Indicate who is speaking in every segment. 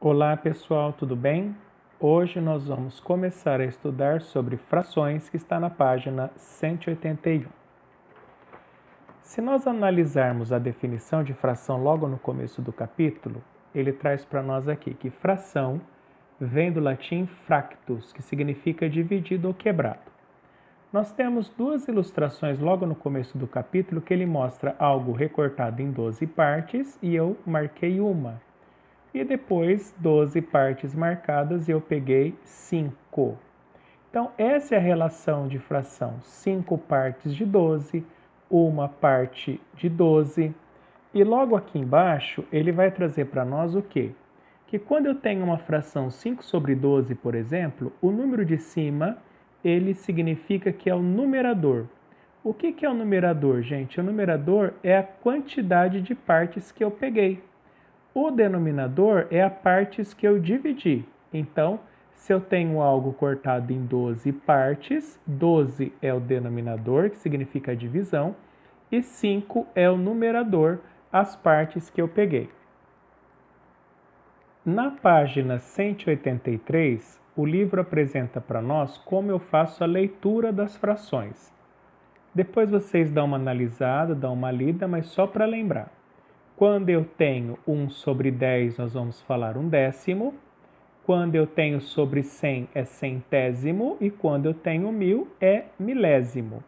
Speaker 1: Olá pessoal, tudo bem? Hoje nós vamos começar a estudar sobre frações que está na página 181. Se nós analisarmos a definição de fração logo no começo do capítulo, ele traz para nós aqui que fração vem do latim fractus, que significa dividido ou quebrado. Nós temos duas ilustrações logo no começo do capítulo que ele mostra algo recortado em 12 partes e eu marquei uma. E depois 12 partes marcadas e eu peguei 5. Então, essa é a relação de fração: 5 partes de 12, uma parte de 12. E logo aqui embaixo, ele vai trazer para nós o quê? Que quando eu tenho uma fração 5 sobre 12, por exemplo, o número de cima, ele significa que é o numerador. O que é o numerador, gente? O numerador é a quantidade de partes que eu peguei. O denominador é a partes que eu dividi. Então, se eu tenho algo cortado em 12 partes, 12 é o denominador, que significa a divisão, e 5 é o numerador, as partes que eu peguei. Na página 183, o livro apresenta para nós como eu faço a leitura das frações. Depois vocês dão uma analisada, dão uma lida, mas só para lembrar. Quando eu tenho 1 sobre 10, nós vamos falar 1/10. Quando eu tenho sobre 100, é centésimo. E quando eu tenho 1000, é milésimo.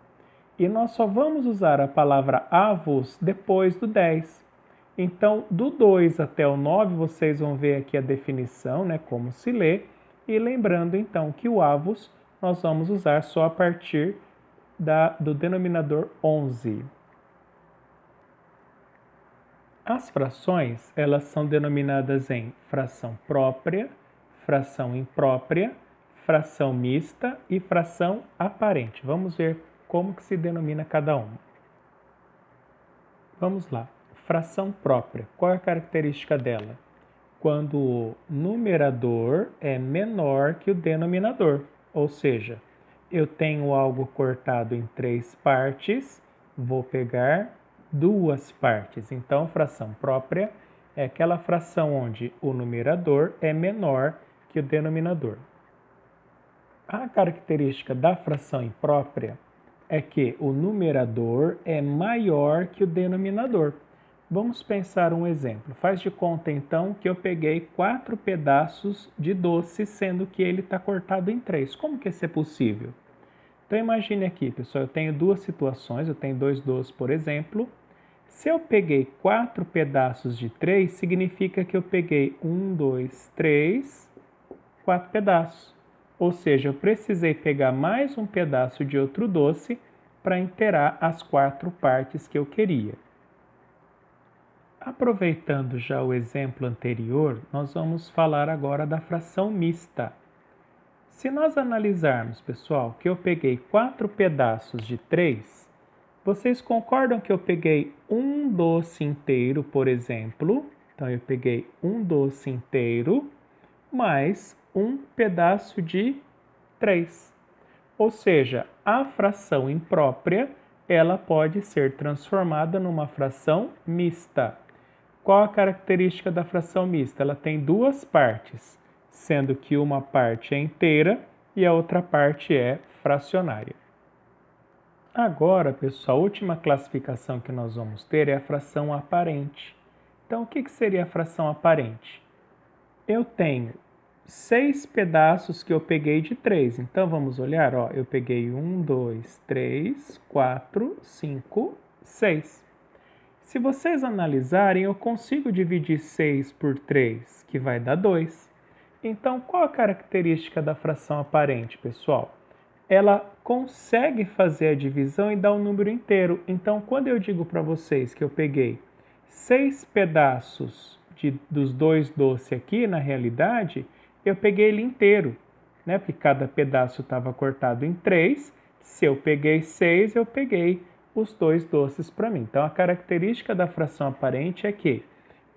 Speaker 1: E nós só vamos usar a palavra avos depois do 10. Então, do 2 até o 9, vocês vão ver aqui a definição, né, como se lê. E lembrando, então, que o avos nós vamos usar só a partir do denominador 11. As frações, elas são denominadas em fração própria, fração imprópria, fração mista e fração aparente. Vamos ver como que se denomina cada uma. Vamos lá. Fração própria. Qual é a característica dela? Quando o numerador é menor que o denominador. Ou seja, eu tenho algo cortado em 3 partes, vou pegar 2 partes. Então, fração própria é aquela fração onde o numerador é menor que o denominador. A característica da fração imprópria é que o numerador é maior que o denominador. Vamos pensar um exemplo. Faz de conta, então, que eu peguei 4 pedaços de doce, sendo que ele está cortado em 3. Como que isso é possível? Então, imagine aqui, pessoal, eu tenho duas situações. Eu tenho 2 doces, por exemplo. Se eu peguei 4 pedaços de 3, significa que eu peguei 1, 2, 3, 4 pedaços. Ou seja, eu precisei pegar mais um pedaço de outro doce para inteirar as 4 partes que eu queria. Aproveitando já o exemplo anterior, nós vamos falar agora da fração mista. Se nós analisarmos, pessoal, que eu peguei 4 pedaços de 3, vocês concordam que eu peguei um doce inteiro, por exemplo? Então, eu peguei um doce inteiro mais um pedaço de 3. Ou seja, a fração imprópria, ela pode ser transformada numa fração mista. Qual a característica da fração mista? Ela tem 2 partes, sendo que uma parte é inteira e a outra parte é fracionária. Agora, pessoal, a última classificação que nós vamos ter é a fração aparente. Então, o que seria a fração aparente? Eu tenho 6 pedaços que eu peguei de 3. Então, vamos olhar, ó, eu peguei 1, 2, 3, 4, 5, 6. Se vocês analisarem, eu consigo dividir 6 por 3, que vai dar 2. Então, qual a característica da fração aparente, pessoal? Ela consegue fazer a divisão e dar um número inteiro. Então, quando eu digo para vocês que eu peguei 6 pedaços dos 2 doces aqui, na realidade, eu peguei ele inteiro, né? Porque cada pedaço estava cortado em 3. Se eu peguei 6, eu peguei os 2 doces para mim. Então, a característica da fração aparente é que,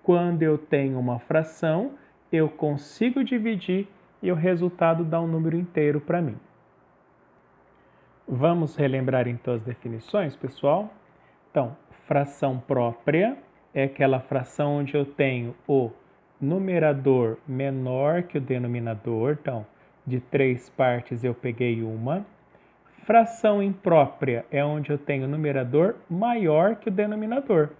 Speaker 1: quando eu tenho uma fração, eu consigo dividir e o resultado dá um número inteiro para mim. Vamos relembrar então as definições, pessoal? Então, fração própria é aquela fração onde eu tenho o numerador menor que o denominador, então, de 3 partes eu peguei uma. Fração imprópria é onde eu tenho o numerador maior que o denominador.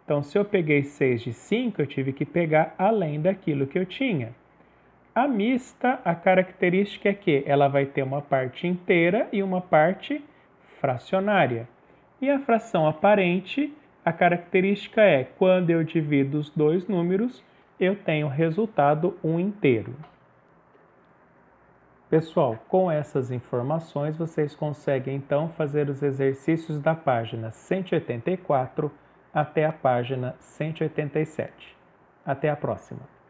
Speaker 1: Então, se eu peguei 6 de 5, eu tive que pegar além daquilo que eu tinha. A mista, a característica é que ela vai ter uma parte inteira e uma parte fracionária. E a fração aparente, a característica é quando eu divido os dois números, eu tenho resultado um inteiro. Pessoal, com essas informações, vocês conseguem então fazer os exercícios da página 184 até a página 187. Até a próxima!